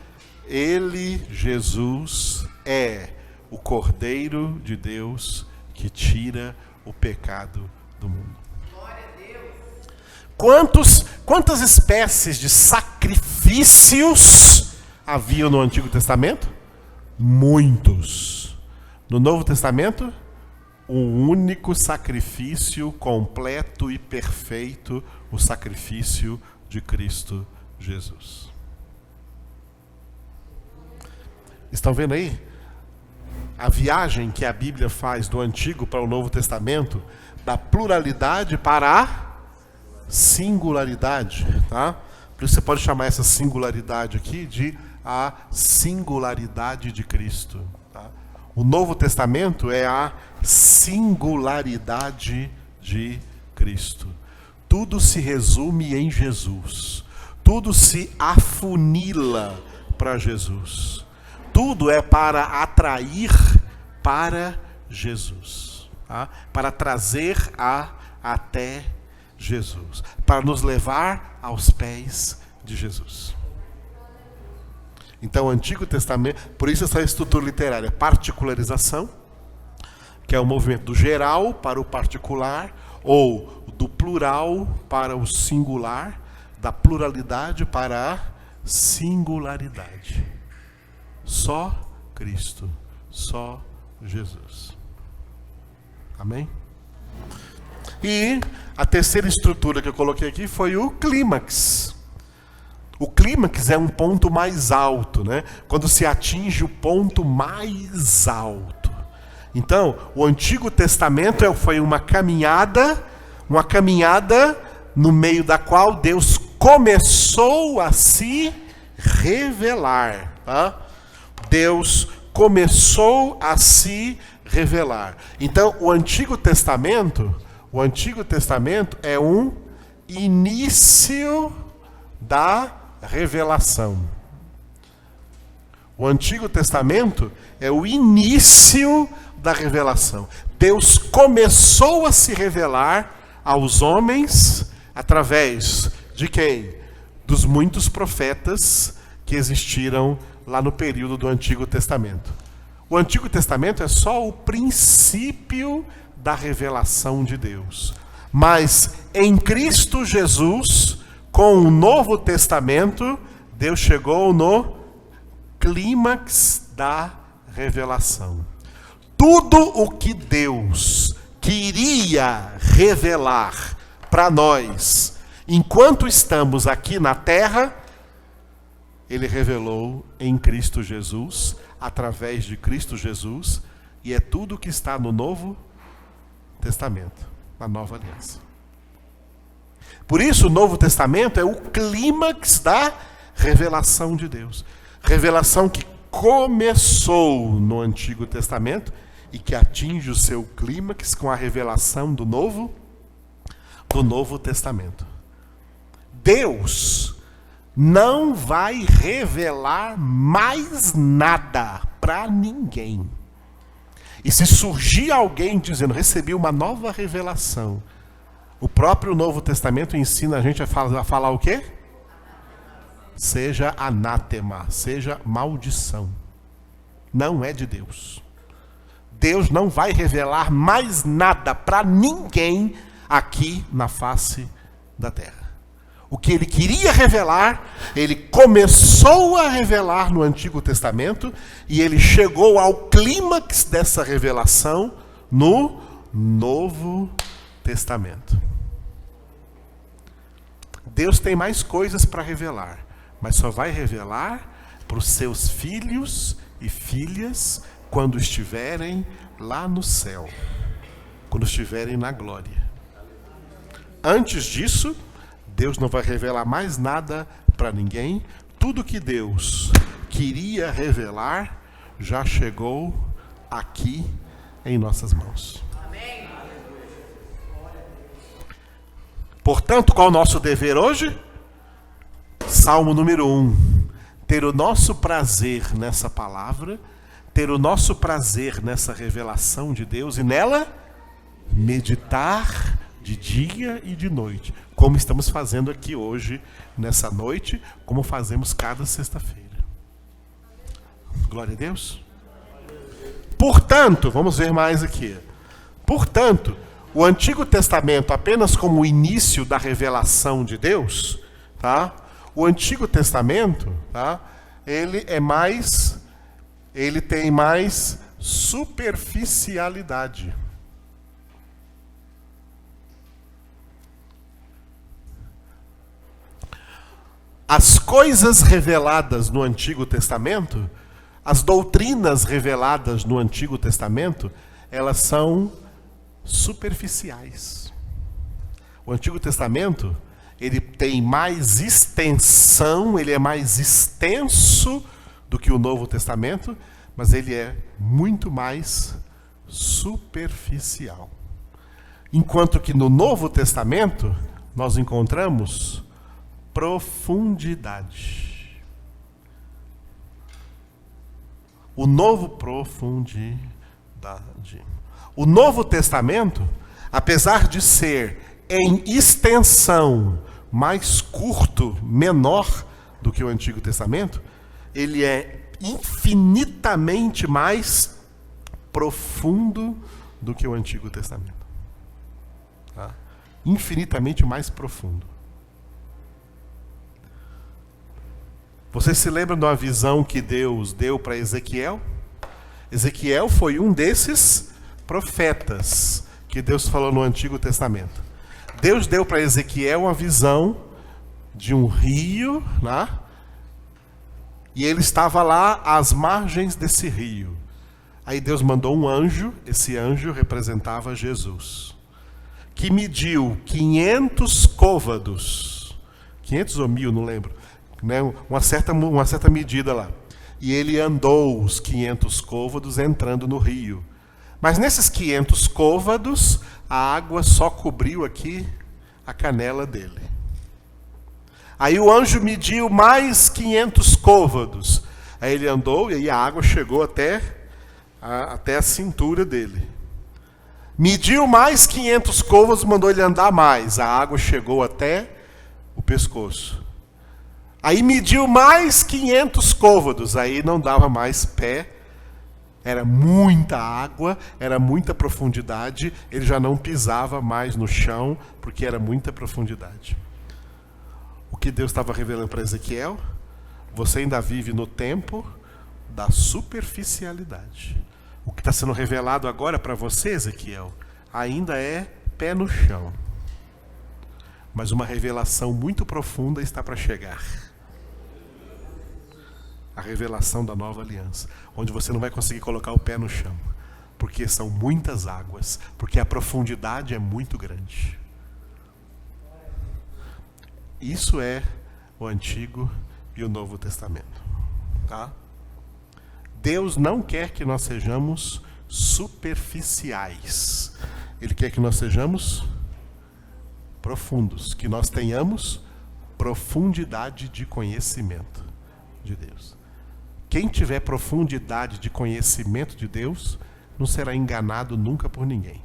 ele, Jesus, é o Cordeiro de Deus que tira o pecado do mundo. Glória a Deus. Quantas espécies de sacrifícios haviam no Antigo Testamento? Muitos. No Novo Testamento, um único sacrifício completo e perfeito, o sacrifício de Cristo Jesus. Estão vendo aí? A viagem que a Bíblia faz do Antigo para o Novo Testamento, da pluralidade para a singularidade, tá? Por isso você pode chamar essa singularidade aqui de a singularidade de Cristo, tá? O Novo Testamento é a singularidade de Cristo. Tudo se resume em Jesus. Tudo se afunila para Jesus. Tudo é para atrair para Jesus, tá? Para trazer até Jesus, para nos levar aos pés de Jesus. Então, o Antigo Testamento, por isso essa estrutura literária, particularização, que é o movimento do geral para o particular, ou do plural para o singular, da pluralidade para a singularidade. Só Cristo, só Jesus. Amém? E a terceira estrutura que eu coloquei aqui foi o clímax. O clímax é um ponto mais alto, né? Quando se atinge o ponto mais alto. Então, o Antigo Testamento foi uma caminhada no meio da qual Deus começou a se revelar, tá? Deus começou a se revelar. Então, o Antigo Testamento é um início da revelação. O Antigo Testamento é o início da revelação. Deus começou a se revelar aos homens através de quem? Dos muitos profetas que existiram lá no período do Antigo Testamento. O Antigo Testamento é só o princípio da revelação de Deus. Mas em Cristo Jesus, com o Novo Testamento, Deus chegou no clímax da revelação. Tudo o que Deus queria revelar para nós, enquanto estamos aqui na terra, Ele revelou em Cristo Jesus, através de Cristo Jesus, e é tudo que está no Novo Testamento, na Nova Aliança. Por isso, o Novo Testamento é o clímax da revelação de Deus. Revelação que começou no Antigo Testamento e que atinge o seu clímax com a revelação do Novo Testamento. Deus não vai revelar mais nada para ninguém. E se surgir alguém dizendo, recebi uma nova revelação, o próprio Novo Testamento ensina a gente a falar o quê? Seja anátema, seja maldição. Não é de Deus. Deus não vai revelar mais nada para ninguém aqui na face da terra. O que ele queria revelar, ele começou a revelar no Antigo Testamento e ele chegou ao clímax dessa revelação no Novo Testamento. Deus tem mais coisas para revelar, mas só vai revelar para os seus filhos e filhas quando estiverem lá no céu, quando estiverem na glória. Antes disso, Deus não vai revelar mais nada para ninguém. Tudo que Deus queria revelar já chegou aqui em nossas mãos. Amém. Portanto, qual é o nosso dever hoje? Salmo número 1. Ter o nosso prazer nessa palavra, ter o nosso prazer nessa revelação de Deus e nela meditar de dia e de noite, como estamos fazendo aqui hoje, nessa noite, como fazemos cada sexta-feira. Glória a Deus. Portanto, vamos ver mais aqui. Portanto, o Antigo Testamento, apenas como o início da revelação de Deus, tá? O Antigo Testamento, tá? Ele tem mais superficialidade. As coisas reveladas no Antigo Testamento, as doutrinas reveladas no Antigo Testamento, elas são superficiais. O Antigo Testamento, ele tem mais extensão, ele é mais extenso do que o Novo Testamento, mas ele é muito mais superficial. Enquanto que no Novo Testamento, nós encontramos profundidade. O Novo Testamento, apesar de ser em extensão mais curto, menor do que o Antigo Testamento, ele é infinitamente mais profundo do que o Antigo Testamento. Tá? Infinitamente mais profundo. Vocês se lembram de uma visão que Deus deu para Ezequiel? Ezequiel foi um desses profetas que Deus falou no Antigo Testamento. Deus deu para Ezequiel uma visão de um rio, né? E ele estava lá às margens desse rio. Aí Deus mandou um anjo, esse anjo representava Jesus, que mediu 500 côvados, 500 ou 1000, não lembro, né? uma certa medida lá. E ele andou os 500 côvados entrando no rio. Mas nesses 500 côvados, a água só cobriu aqui a canela dele. Aí o anjo mediu mais 500 côvados. Aí ele andou e aí a água chegou até a cintura dele. Mediu mais 500 côvados, mandou ele andar mais. A água chegou até o pescoço. Aí mediu mais 500 côvados. Aí não dava mais pé. Era muita água, era muita profundidade. Ele já não pisava mais no chão, porque era muita profundidade. O que Deus estava revelando para Ezequiel? Você ainda vive no tempo da superficialidade. O que está sendo revelado agora para você, Ezequiel, ainda é pé no chão. Mas uma revelação muito profunda está para chegar. A revelação da nova aliança, onde você não vai conseguir colocar o pé no chão, porque são muitas águas, porque a profundidade é muito grande. Isso é o Antigo e o Novo Testamento. Tá? Deus não quer que nós sejamos superficiais. Ele quer que nós sejamos profundos, que nós tenhamos profundidade de conhecimento de Deus. Quem tiver profundidade de conhecimento de Deus não será enganado nunca por ninguém.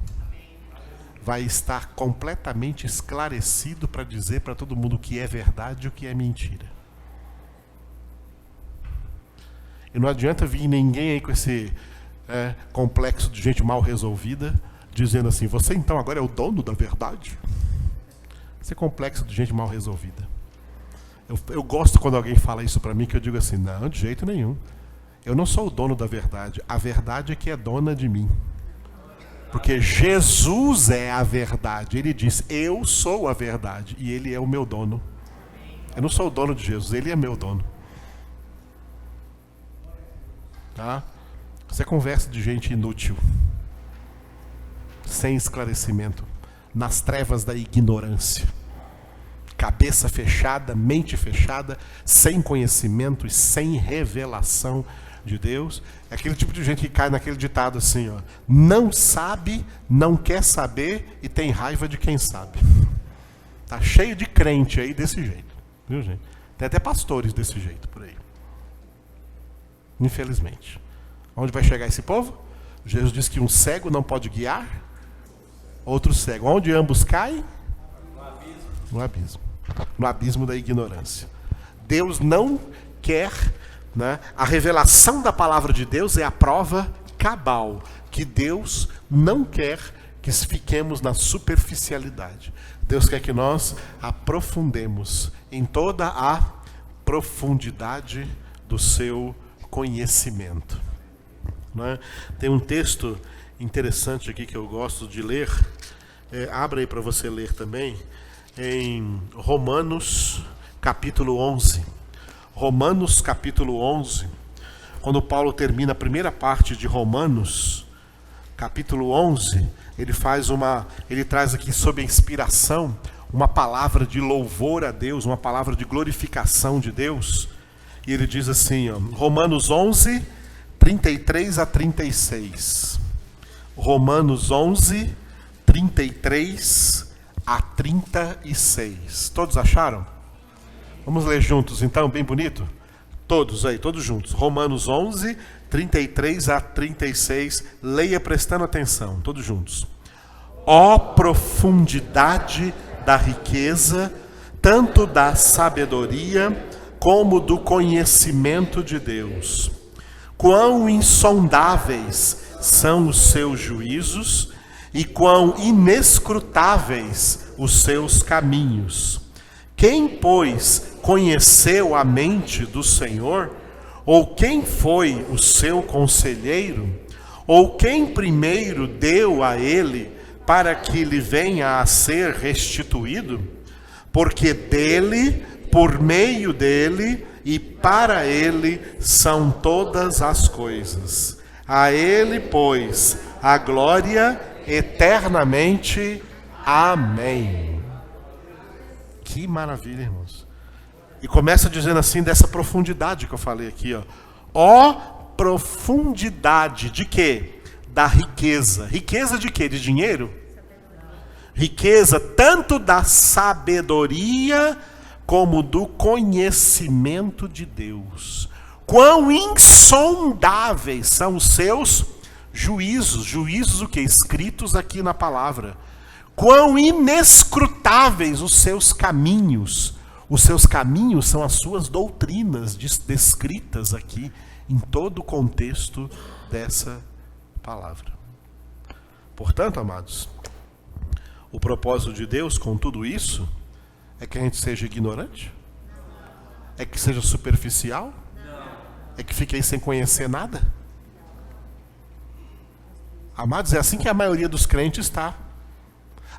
Vai estar completamente esclarecido para dizer para todo mundo o que é verdade e o que é mentira. E não adianta vir ninguém aí com esse complexo de gente mal resolvida, dizendo assim, você então agora é o dono da verdade? Esse complexo de gente mal resolvida. Eu gosto quando alguém fala isso para mim, que eu digo assim, não, de jeito nenhum. Eu não sou o dono da verdade, a verdade é que é dona de mim. Porque Jesus é a verdade. Ele diz, eu sou a verdade e ele é o meu dono. Eu não sou o dono de Jesus, ele é meu dono. Tá? Isso é conversa de gente inútil, sem esclarecimento, nas trevas da ignorância. Cabeça fechada, mente fechada, sem conhecimento e sem revelação de Deus. É aquele tipo de gente que cai naquele ditado assim, ó, não sabe, não quer saber e tem raiva de quem sabe. Tá cheio de crente aí desse jeito, viu, gente? Tem até pastores desse jeito por aí. Infelizmente. Onde vai chegar esse povo? Jesus diz que um cego não pode guiar outro cego. Onde ambos caem? No abismo. No abismo da ignorância. Deus não quer, né? A revelação da palavra de Deus é a prova cabal que Deus não quer que fiquemos na superficialidade. Deus quer que nós aprofundemos em toda a profundidade do seu conhecimento. Né? Tem um texto interessante aqui que eu gosto de ler. Abra aí para você ler também. Em Romanos capítulo 11. Romanos capítulo 11. Quando Paulo termina a primeira parte de Romanos, capítulo 11, ele traz aqui sob a inspiração uma palavra de louvor a Deus, uma palavra de glorificação de Deus. E ele diz assim, ó, Romanos 11, 33 a 36. Romanos 11, 33 a 36. Todos acharam? Vamos ler juntos então, bem bonito? Todos aí, todos juntos. Romanos 11, 33 a 36. Leia prestando atenção, todos juntos. Ó profundidade da riqueza, tanto da sabedoria como do conhecimento de Deus. Quão insondáveis são os seus juízos e quão inescrutáveis os seus caminhos. Quem, pois, conheceu a mente do Senhor? Ou quem foi o seu conselheiro? Ou quem primeiro deu a ele para que lhe venha a ser restituído? Porque dele, por meio dele e para ele são todas as coisas. A ele, pois, a glória eternamente. Amém. Que maravilha, irmãos. E começa dizendo assim, dessa profundidade que eu falei aqui, ó. Ó profundidade de quê? Da riqueza. Riqueza de quê? De dinheiro? Riqueza tanto da sabedoria como do conhecimento de Deus. Quão insondáveis são os seus juízos. Juízos o quê? Escritos aqui na palavra. Quão inescrutáveis os seus caminhos. Os seus caminhos são as suas doutrinas descritas aqui em todo o contexto dessa palavra. Portanto, amados, o propósito de Deus com tudo isso é que a gente seja ignorante? É que seja superficial? É que fique aí sem conhecer nada? Amados, é assim que a maioria dos crentes está.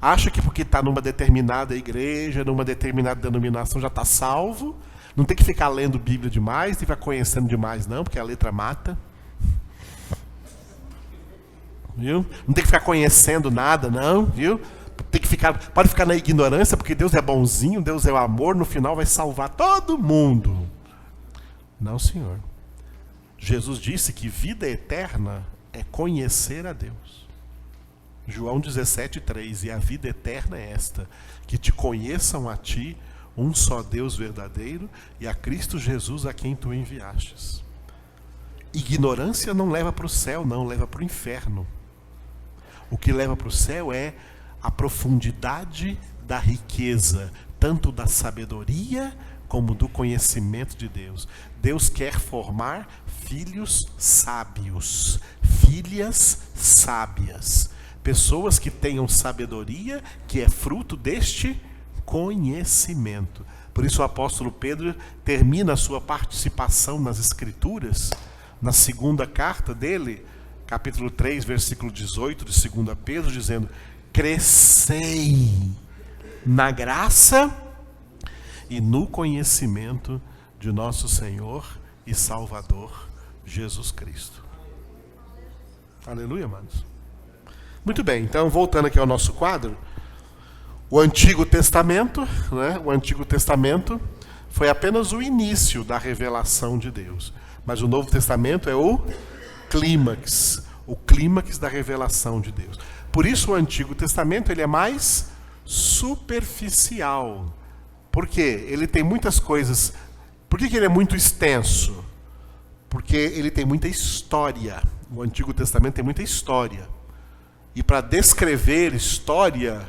Acha que porque está numa determinada igreja, numa determinada denominação, já está salvo. Não tem que ficar lendo Bíblia demais, nem ficar conhecendo demais, não, porque a letra mata. Viu? Não tem que ficar conhecendo nada, não, viu? Pode ficar na ignorância, porque Deus é bonzinho, Deus é o amor, no final vai salvar todo mundo. Não, Senhor. Jesus disse que vida eterna é conhecer a Deus. João 17:3, e a vida eterna é esta, que te conheçam a ti, um só Deus verdadeiro, e a Cristo Jesus a quem tu enviastes. Ignorância não leva para o céu, não, leva para o inferno. O que leva para o céu é a profundidade da riqueza, tanto da sabedoria como do conhecimento de Deus. Deus quer formar filhos sábios, filhas sábias, pessoas que tenham sabedoria, que é fruto deste conhecimento. Por isso o apóstolo Pedro termina a sua participação nas Escrituras, na segunda carta dele, capítulo 3, versículo 18 de 2 Pedro, dizendo: crescei na graça e no conhecimento de nosso Senhor e Salvador Jesus Cristo. Aleluia, amados. Muito bem, então voltando aqui ao nosso quadro, o Antigo Testamento, né? O Antigo Testamento foi apenas o início da revelação de Deus, mas o Novo Testamento é o clímax da revelação de Deus. Por isso o Antigo Testamento ele é mais superficial. Por quê? Ele tem muitas coisas. Por que ele é muito extenso? Porque ele tem muita história. O Antigo Testamento tem muita história. E para descrever história,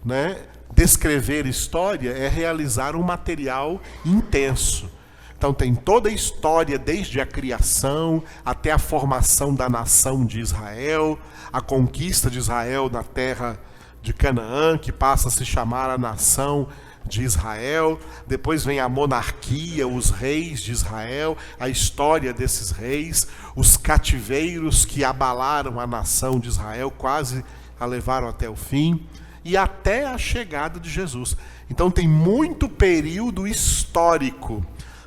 né? Descrever história é realizar um material intenso. Então tem toda a história, desde a criação até a formação da nação de Israel, a conquista de Israel na terra de Canaã, que passa a se chamar a nação de Israel. Depois vem a monarquia, os reis de Israel, a história desses reis, os cativeiros que abalaram a nação de Israel, quase a levaram até o fim, e até a chegada de Jesus. Então tem muito período histórico.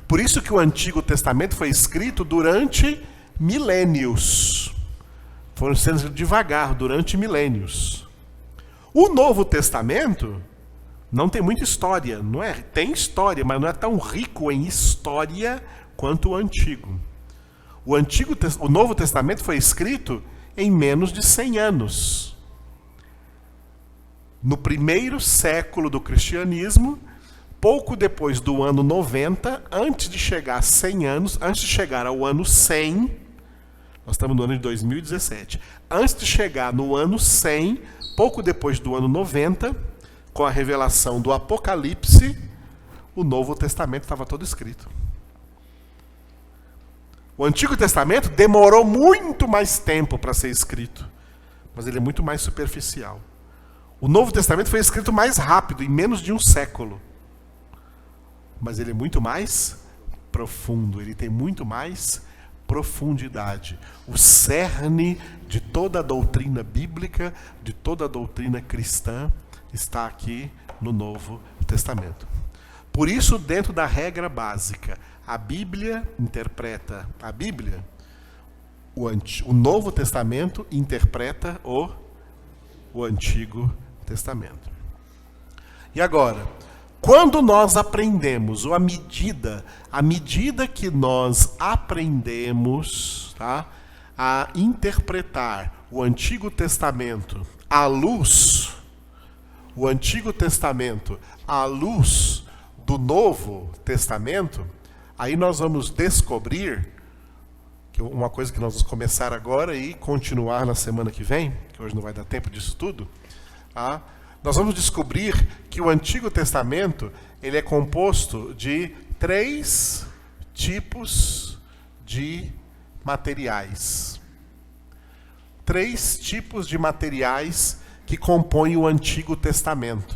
Por isso que o Antigo Testamento foi escrito durante milênios. Foram sendo devagar, durante milênios. O Novo Testamento não tem muita história, não é? Tem história, mas não é tão rico em história quanto o Antigo. O Novo Testamento foi escrito em menos de 100 anos. No primeiro século do cristianismo, pouco depois do ano 90, antes de chegar a 100 anos, antes de chegar ao ano 100, nós estamos no ano de 2017, antes de chegar no ano 100, pouco depois do ano 90, com a revelação do Apocalipse, o Novo Testamento estava todo escrito. O Antigo Testamento demorou muito mais tempo para ser escrito, mas ele é muito mais superficial. O Novo Testamento foi escrito mais rápido, em menos de um século. Mas ele é muito mais profundo, ele tem muito mais profundidade. O cerne de toda a doutrina bíblica, de toda a doutrina cristã, está aqui no Novo Testamento. Por isso, dentro da regra básica, a Bíblia interpreta a Bíblia, o Novo Testamento interpreta o Antigo Testamento. E agora, quando nós aprendemos, ou à medida que nós aprendemos, tá, a interpretar o Antigo Testamento à luz, o Antigo Testamento à luz do Novo Testamento, aí nós vamos descobrir, que uma coisa que nós vamos começar agora e continuar na semana que vem, que hoje não vai dar tempo disso tudo, tá? Nós vamos descobrir que o Antigo Testamento ele é composto de 3 tipos de materiais. 3 tipos de materiais que compõem o Antigo Testamento.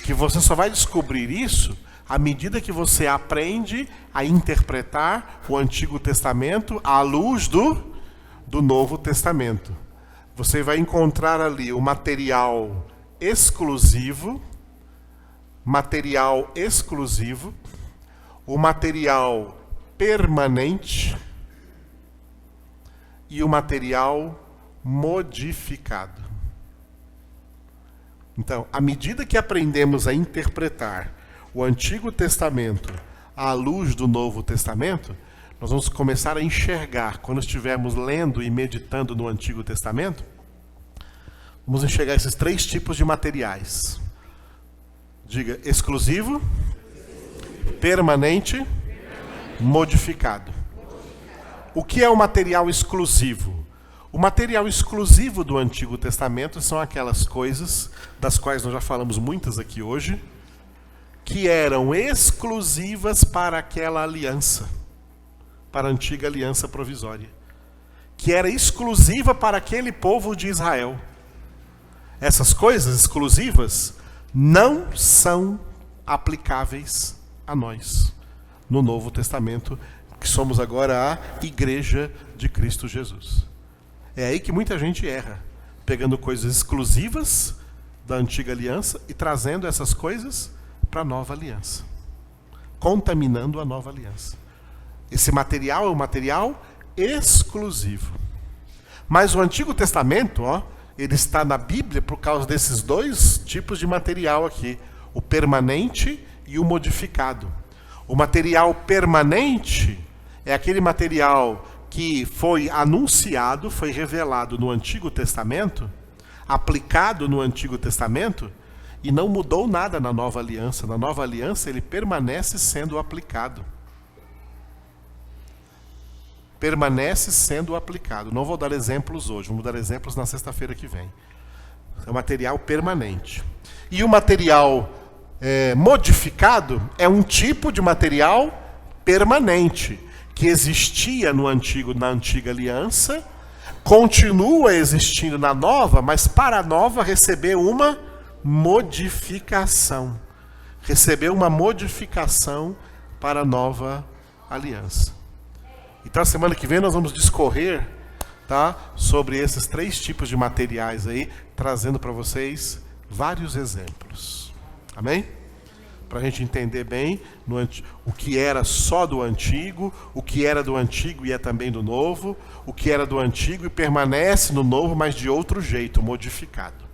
Que você só vai descobrir isso à medida que você aprende a interpretar o Antigo Testamento à luz do Novo Testamento. Você vai encontrar ali o material exclusivo, o material permanente e o material modificado. Então, à medida que aprendemos a interpretar o Antigo Testamento à luz do Novo Testamento, nós vamos começar a enxergar, quando estivermos lendo e meditando no Antigo Testamento, vamos enxergar esses 3 tipos de materiais. Diga: exclusivo, permanente, modificado. O que é o material exclusivo? O material exclusivo do Antigo Testamento são aquelas coisas, das quais nós já falamos muitas aqui hoje, que eram exclusivas para aquela aliança, para a antiga aliança provisória, que era exclusiva para aquele povo de Israel. Essas coisas exclusivas não são aplicáveis a nós, no Novo Testamento, que somos agora a Igreja de Cristo Jesus. É aí que muita gente erra, pegando coisas exclusivas da antiga aliança e trazendo essas coisas para a nova aliança, contaminando a nova aliança. Esse material é um material exclusivo. Mas o Antigo Testamento, ele está na Bíblia por causa desses 2 tipos de material aqui, o permanente e o modificado. O material permanente é aquele material que foi anunciado, foi revelado no Antigo Testamento, aplicado no Antigo Testamento, e não mudou nada na Nova Aliança. Na Nova Aliança ele permanece sendo aplicado. Permanece sendo aplicado. Não vou dar exemplos hoje, vamos dar exemplos na sexta-feira que vem. É um material permanente. E o material modificado é um tipo de material permanente, que existia na antiga aliança, continua existindo na nova, mas para a nova recebeu uma modificação. Recebeu uma modificação para a nova aliança. Então, a semana que vem nós vamos discorrer, tá, sobre esses 3 tipos de materiais aí, trazendo para vocês vários exemplos. Amém? Para a gente entender bem o que era só do antigo, o que era do antigo e é também do novo, o que era do antigo e permanece no novo, mas de outro jeito, modificado.